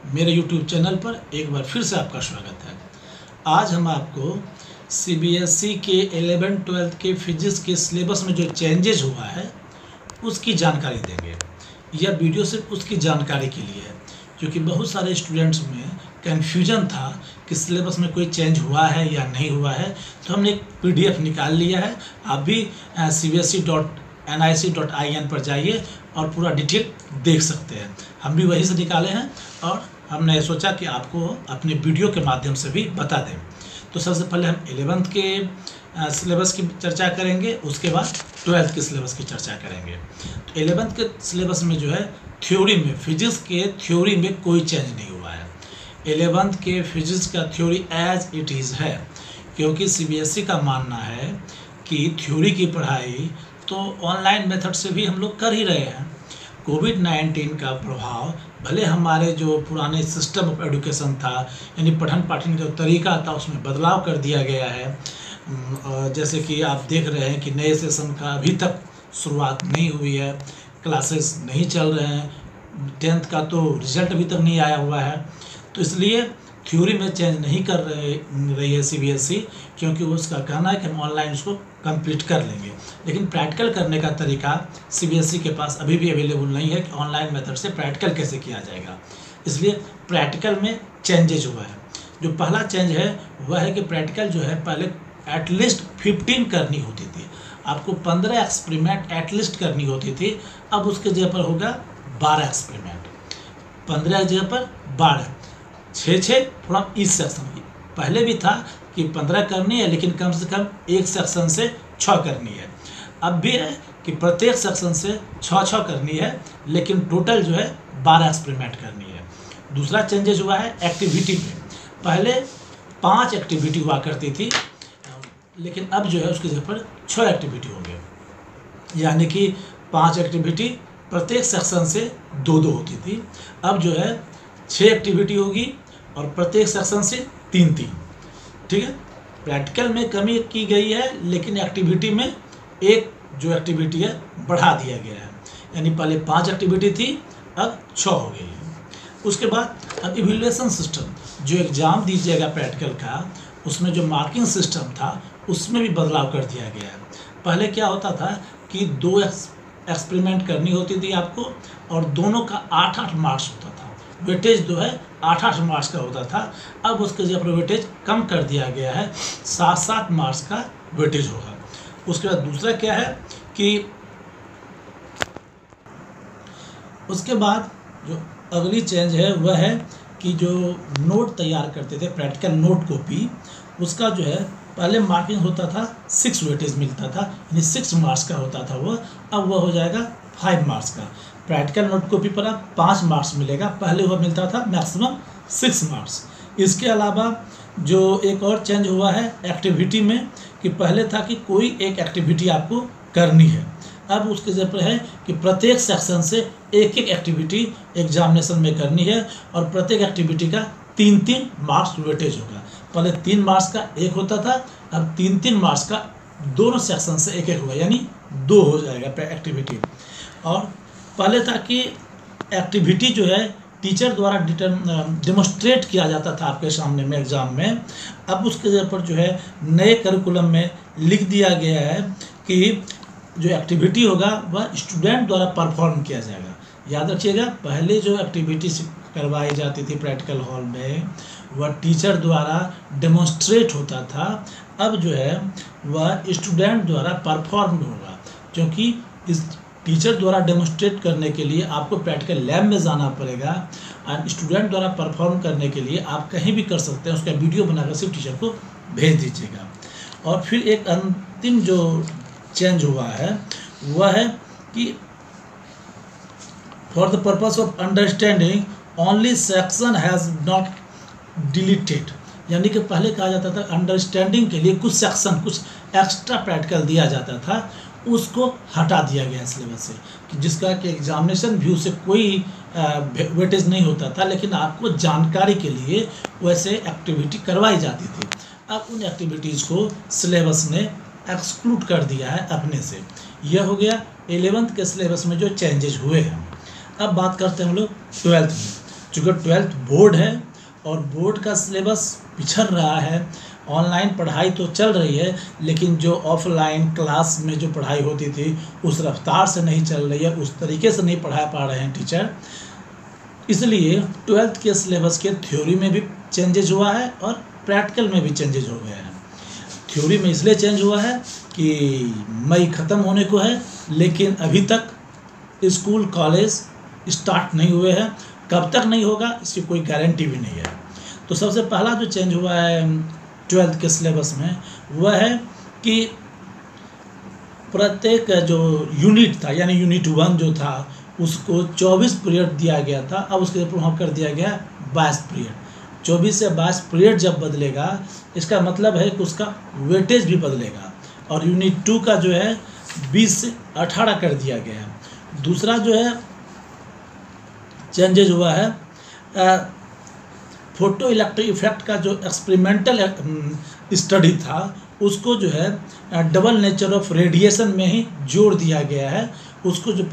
मेरे YouTube channel पर एक बार फिर से आपका स्वागत है। आज हम आपको CBSE के 11-12 के फिजिक्स के सिलेबस में जो चेंजेज हुआ है उसकी जानकारी देंगे। यह वीडियो सिर्फ उसकी जानकारी के लिए है, क्योंकि बहुत सारे स्टूडेंट्स में कन्फ्यूजन था कि सिलेबस में कोई चेंज हुआ है या नहीं हुआ है। तो हमने एक PDF निकाल लिया है। आप भी cbse.nic.in पर जाइए और पूरा डिटेल देख सकते हैं। हम भी वहीं से निकाले हैं और हमने सोचा कि आपको अपने वीडियो के माध्यम से भी बता दें। तो सबसे पहले हम 11th के सिलेबस की चर्चा करेंगे, उसके बाद 12th के सिलेबस की चर्चा करेंगे। तो 11th के सिलेबस में जो है थ्योरी में, फिजिक्स के थ्योरी में कोई चेंज नहीं हुआ है। 11th के फिजिक्स का थ्योरी एज इट इज़ है, क्योंकि CBSE का मानना है कि थ्योरी की पढ़ाई तो ऑनलाइन मेथड से भी हम लोग कर ही रहे हैं। कोविड-19 का प्रभाव भले हमारे जो पुराने सिस्टम ऑफ एजुकेशन था, यानी पठन पाठन का जो तरीका था, उसमें बदलाव कर दिया गया है। जैसे कि आप देख रहे हैं कि नए सेशन का अभी तक शुरुआत नहीं हुई है, क्लासेस नहीं चल रहे हैं, 10th का तो रिजल्ट अभी तक नहीं आया हुआ है। तो इसलिए थ्योरी में चेंज नहीं कर रही है CBSE, क्योंकि उसका कहना है कि हम ऑनलाइन उसको कंप्लीट कर लेंगे। लेकिन प्रैक्टिकल करने का तरीका CBSE के पास अभी भी अवेलेबल नहीं है कि ऑनलाइन मेथड से प्रैक्टिकल कैसे किया जाएगा। इसलिए प्रैक्टिकल में चेंजेज हुआ है। जो पहला चेंज है वह है कि प्रैक्टिकल जो है पहले एटलीस्ट 15 करनी होती थी, आपको 15 एक्सपेरिमेंट एटलीस्ट करनी होती थी। अब उसके जगह पर होगा 12 एक्सपेरिमेंट, 15 जगह पर 12, 6 फ्रॉम ईच सेक्शन। पहले भी था कि 15 करनी है, लेकिन कम से कम एक सेक्शन से 6 करनी है। अब भी है कि प्रत्येक सेक्शन से 6 करनी है, लेकिन टोटल जो है 12 एक्सपेरिमेंट करनी है। दूसरा चेंजेस हुआ है एक्टिविटी में। पहले 5 एक्टिविटी हुआ करती थी, लेकिन अब जो है उसकी जगह पर 6 एक्टिविटी हो गए, यानी कि 5 एक्टिविटी प्रत्येक सेक्शन से 2-2 होती थी। अब जो है 6 एक्टिविटी होगी और प्रत्येक सेक्शन से 3-3। ठीक है, प्रैक्टिकल में कमी की गई है, लेकिन एक्टिविटी में एक जो एक्टिविटी है बढ़ा दिया गया है, यानी पहले 5 एक्टिविटी थी, अब 6 हो गई है। उसके बाद अब इवैल्यूएशन सिस्टम, जो एग्ज़ाम दीजिएगा प्रैक्टिकल का, उसमें जो मार्किंग सिस्टम था उसमें भी बदलाव कर दिया गया है। पहले क्या होता था कि 2 एक्सपेरिमेंट करनी होती थी आपको, और दोनों का 8-8 मार्क्स होता था। वेटेज जो है 8-8 मार्क्स का होता था। अब उसके जगह पर वेटेज कम कर दिया गया है, 7-7 मार्क्स का वेटेज होगा। उसके बाद दूसरा क्या है कि उसके बाद जो अगली चेंज है वह है कि जो नोट तैयार करते थे, प्रैक्टिकल नोट कॉपी, उसका जो है पहले मार्किंग होता था 6 वेटेज मिलता था, यानी 6 मार्क्स का होता था वो, अब वह हो जाएगा 5 मार्क्स का। प्रैक्टिकल नोट कॉपी पर अब 5 मार्क्स मिलेगा, पहले वह मिलता था मैक्सिमम 6 मार्क्स। इसके अलावा जो एक और चेंज हुआ है एक्टिविटी में, कि पहले था कि कोई एक एक्टिविटी आपको करनी है, अब उसके जगह पर है कि प्रत्येक सेक्शन से एक एक्टिविटी एग्जामिनेशन में करनी है, और प्रत्येक एक्टिविटी का 3-3 मार्क्स वेटेज होगा। पहले 3 मार्क्स का एक होता था, अब 3-3 मार्क्स का दोनों सेक्शन से एक होगा, यानी 2 हो जाएगा एक्टिविटी। और पहले था कि एक्टिविटी जो है टीचर द्वारा डेमोस्ट्रेट किया जाता था आपके सामने में एग्ज़ाम में। अब उसके जगह पर जो है नए करिकुलम में लिख दिया गया है कि जो एक्टिविटी होगा वह स्टूडेंट द्वारा परफॉर्म किया जाएगा। याद रखिएगा, पहले जो एक्टिविटी करवाई जाती थी प्रैक्टिकल हॉल में, वह टीचर द्वारा डेमोन्स्ट्रेट होता था। अब जो है वह स्टूडेंट द्वारा परफॉर्म होगा, क्योंकि इस टीचर द्वारा डेमोन्स्ट्रेट करने के लिए आपको प्रैक्टिकल लैब में जाना पड़ेगा, और स्टूडेंट द्वारा परफॉर्म करने के लिए आप कहीं भी कर सकते हैं। उसका वीडियो बनाकर सिर्फ टीचर को भेज दीजिएगा। और फिर एक अंतिम जो चेंज हुआ है वह है कि for the purpose of understanding only section has not deleted, यानी कि पहले कहा जाता था अंडरस्टैंडिंग के लिए कुछ सेक्शन, कुछ एक्स्ट्रा प्रैक्टिकल दिया जाता था, उसको हटा दिया गया सिलेबस से, कि जिसका कि एग्जामिनेशन व्यू से कोई वेटेज नहीं होता था, लेकिन आपको जानकारी के लिए वैसे एक्टिविटी करवाई जाती थी। अब उन एक्टिविटीज़ को सिलेबस ने एक्सक्लूड कर दिया है अपने से। यह हो गया 11th के सिलेबस में जो चेंजेज हुए हैं। अब बात करते हैं हम लोग 12th में। चूँकि 12th बोर्ड है और बोर्ड का सिलेबस पिछड़ रहा है, ऑनलाइन पढ़ाई तो चल रही है लेकिन जो ऑफलाइन क्लास में जो पढ़ाई होती थी उस रफ्तार से नहीं चल रही है, उस तरीके से नहीं पढ़ा पा रहे हैं टीचर। इसलिए 12th के सिलेबस के थ्योरी में भी चेंजेज हुआ है और प्रैक्टिकल में भी चेंजेज हो गया है। थ्योरी में इसलिए चेंज हुआ है कि मई ख़त्म होने को है लेकिन अभी तक स्कूल कॉलेज स्टार्ट नहीं हुए हैं, कब तक नहीं होगा इसकी कोई गारंटी भी नहीं है। तो सबसे पहला जो चेंज हुआ है 12th के सिलेबस में वह है कि प्रत्येक जो यूनिट था यानी यूनिट 1 जो था उसको 24 पीरियड दिया गया था, अब उसके प्रभाव कर दिया गया 22 पीरियड। 24 से 22 पीरियड जब बदलेगा इसका मतलब है कि उसका वेटेज भी बदलेगा और यूनिट 2 का जो है 20 से 18 कर दिया गया है। दूसरा जो है चेंजेज हुआ है फोटो इलेक्ट्रिक इफेक्ट का जो एक्सपेरिमेंटल स्टडी था उसको जो है डबल नेचर ऑफ रेडिएशन में ही जोड़ दिया गया है। उसको जो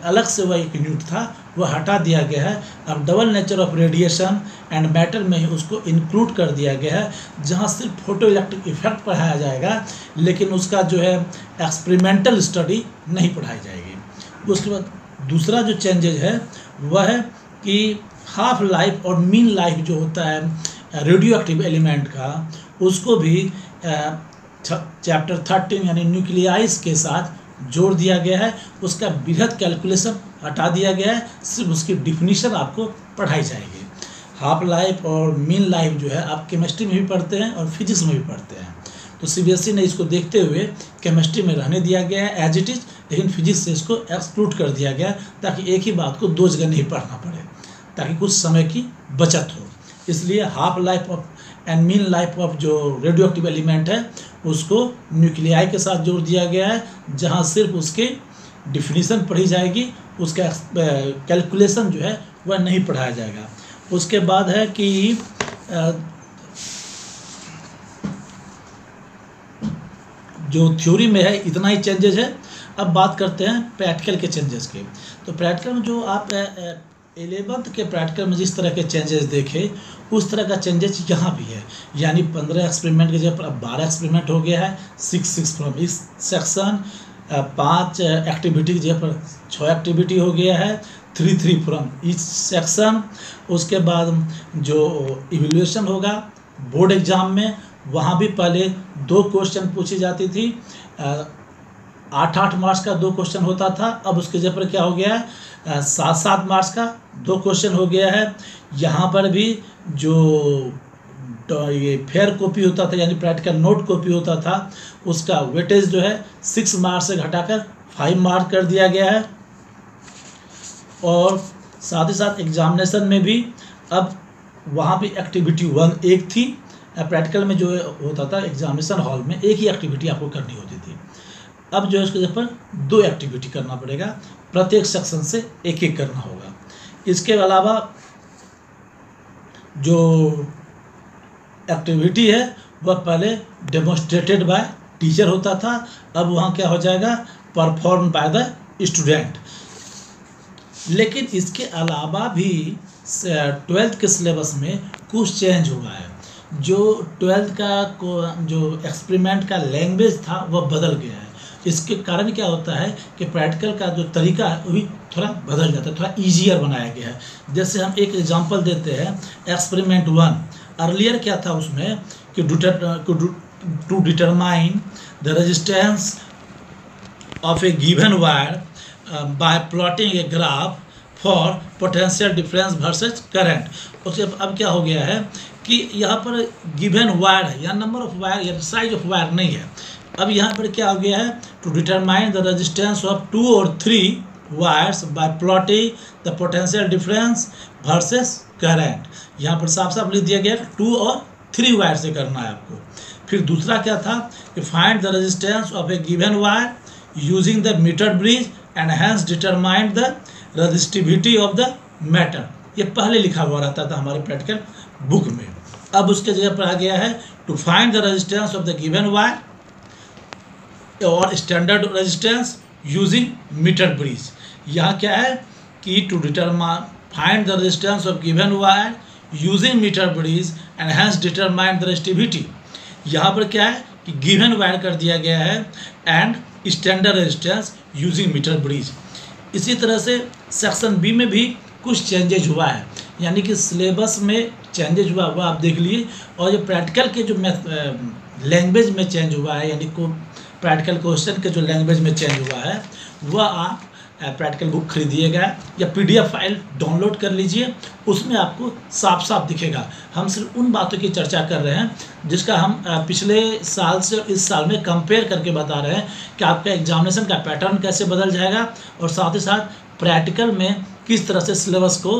अलग से वह एक यूनिट था वह हटा दिया गया है, अब double nature of radiation and matter में ही उसको इंक्लूड कर दिया गया है, जहां सिर्फ फोटो इलेक्ट्रिक इफेक्ट पढ़ाया जाएगा लेकिन उसका जो है एक्सपेरिमेंटल स्टडी नहीं पढ़ाई जाएगी। उसके बाद दूसरा जो चेंजेज है वह है कि हाफ लाइफ और मीन लाइफ जो होता है रेडियो एक्टिव एलिमेंट का उसको भी चैप्टर 13 यानी न्यूक्लियाइज के साथ जोड़ दिया गया है। उसका बृहद कैलकुलेशन हटा दिया गया है, सिर्फ उसकी डिफिनीशन आपको पढ़ाई जाएगी। हाफ लाइफ और मीन लाइफ जो है आप केमिस्ट्री में भी पढ़ते हैं और फिजिक्स में भी पढ़ते हैं, तो सीबीएसई ने इसको देखते हुए केमिस्ट्री में रहने दिया गया है एज इट इज़, लेकिन फिजिक्स से इसको एक्सक्लूड कर दिया गया ताकि एक ही बात को दो जगह नहीं पढ़ना पड़े, ताकि कुछ समय की बचत हो। इसलिए half life of and mean life of जो रेडियो एक्टिव एलिमेंट है उसको न्यूक्लियाई के साथ जोड़ दिया गया है, जहां सिर्फ उसके डिफिनीशन पढ़ी जाएगी, उसका कैलकुलेशन जो है वह नहीं पढ़ाया जाएगा। उसके बाद है कि जो थ्योरी में है इतना ही चेंजेस है। अब बात करते हैं प्रैक्टिकल के चेंजेस के। तो प्रैक्टिकल में जो आप 11th के प्रैक्टिकल में जिस तरह के चेंजेस देखे उस तरह का चेंजेस यहाँ भी है, यानी 15 एक्सपेरिमेंट की जगह पर अब 12 एक्सपेरिमेंट हो गया है, 6 फ्रॉम इस सेक्शन, 5 एक्टिविटी की जगह पर 6 एक्टिविटी हो गया है, 3 फ्रॉम ईच सेक्शन। उसके बाद जो इवैल्यूएशन होगा बोर्ड एग्जाम में वहाँ भी पहले 2 क्वेश्चन पूछी जाती थी, 8 मार्क्स का 2 क्वेश्चन होता था, अब उसके जगह पर क्या हो गया है 7 मार्क्स का 2 क्वेश्चन हो गया है। यहाँ पर भी जो ये फेयर कॉपी होता था यानी प्रैक्टिकल नोट कॉपी होता था उसका वेटेज जो है 6 मार्क्स से घटाकर 5 मार्क कर दिया गया है। और साथ ही साथ एग्जामिनेशन में भी अब वहाँ भी एक्टिविटी 1 एक थी, प्रैक्टिकल में जो होता था एग्जामिनेशन हॉल में एक ही एक्टिविटी आपको करनी होती थी, अब जो है उसके जगह पर 2 एक्टिविटी करना पड़ेगा, प्रत्येक सेक्शन से एक एक करना होगा। इसके अलावा जो एक्टिविटी है वह पहले डेमोन्स्ट्रेटेड बाय टीचर होता था, अब वहाँ क्या हो जाएगा परफॉर्म बाय द स्टूडेंट। लेकिन इसके अलावा भी 12th के सिलेबस में कुछ चेंज हुआ है। जो 12th का जो एक्सपेरिमेंट का लैंग्वेज था वह बदल गया है। इसके कारण क्या होता है कि प्रैक्टिकल का जो तरीका है वो भी थोड़ा बदल जाता है, थोड़ा ईजियर बनाया गया है। जैसे हम एक एग्जांपल देते हैं एक्सपेरिमेंट 1। अर्लियर क्या था उसमें कि to determine the resistance of a given wire by plotting a graph for potential difference versus current. उससे अब क्या हो गया है कि यहाँ पर गिवन वायर है या नंबर ऑफ वायर या साइज ऑफ वायर नहीं है, अब यहाँ पर क्या हो गया है to determine the resistance of 2 और 3 wires by plotting the potential difference versus current. यहाँ पर साफ साफ लिख दिया गया 2 और 3 वायर से करना है आपको। फिर दूसरा क्या था कि find the resistance of a given wire using the meter bridge and hence determine the resistivity of the matter. ये पहले लिखा हुआ रहता था हमारे प्रैक्टिकल बुक में, अब उसके जगह पर आ गया है to find the resistance of the given wire और standard resistance using meter bridge. यहाँ क्या है कि to find the resistance of given wire using meter bridge and hence determine the resistivity. यहाँ पर क्या है कि गिवन वायर कर दिया गया है and standard resistance using meter bridge. इसी तरह से सेक्शन बी में भी कुछ चेंजेज हुआ है, यानी कि सिलेबस में चेंजेज हुआ आप देख लिए, और जो प्रैक्टिकल के जो लैंग्वेज में चेंज हुआ है, यानी को प्रैक्टिकल क्वेश्चन के जो लैंग्वेज में चेंज हुआ है वह आप प्रैक्टिकल बुक खरीदिएगा या PDF फाइल डाउनलोड कर लीजिए, उसमें आपको साफ साफ दिखेगा। हम सिर्फ उन बातों की चर्चा कर रहे हैं जिसका हम पिछले साल से इस साल में कंपेयर करके बता रहे हैं कि आपका एग्जामिनेशन का पैटर्न कैसे बदल जाएगा और साथ ही साथ प्रैक्टिकल में किस तरह से सिलेबस को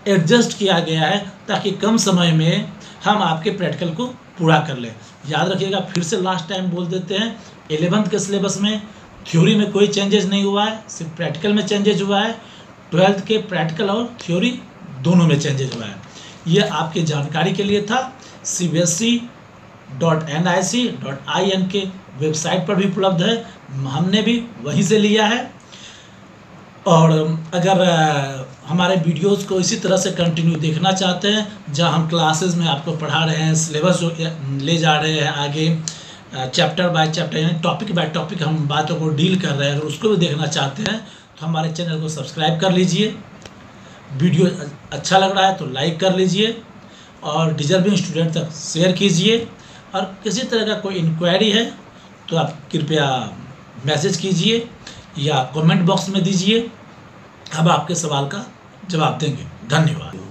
एडजस्ट किया गया है ताकि कम समय में हम आपके प्रैक्टिकल को पूरा कर लें। याद रखिएगा, फिर से लास्ट टाइम बोल देते हैं, 11th के सिलेबस में थ्योरी में कोई चेंजेस नहीं हुआ है, सिर्फ प्रैक्टिकल में चेंजेस हुआ है। 12th के प्रैक्टिकल और थ्योरी दोनों में चेंजेस हुआ है। ये आपकी जानकारी के लिए था। cbsc.nic.in के वेबसाइट पर भी उपलब्ध है, हमने भी वहीं से लिया है। और अगर हमारे वीडियोस को इसी तरह से कंटिन्यू देखना चाहते हैं, जहां हम क्लासेस में आपको पढ़ा रहे हैं, सिलेबस जो ले जा रहे हैं आगे, चैप्टर बाय चैप्टर यानी टॉपिक बाय टॉपिक हम बातों को डील कर रहे हैं, अगर उसको भी देखना चाहते हैं तो हमारे चैनल को सब्सक्राइब कर लीजिए। वीडियो अच्छा लग रहा है तो लाइक कर लीजिए और डिजर्विंग स्टूडेंट तक शेयर कीजिए। और किसी तरह का कोई इंक्वायरी है तो आप कृपया मैसेज कीजिए या कमेंट बॉक्स में दीजिए, हम आपके सवाल का जवाब देंगे। धन्यवाद।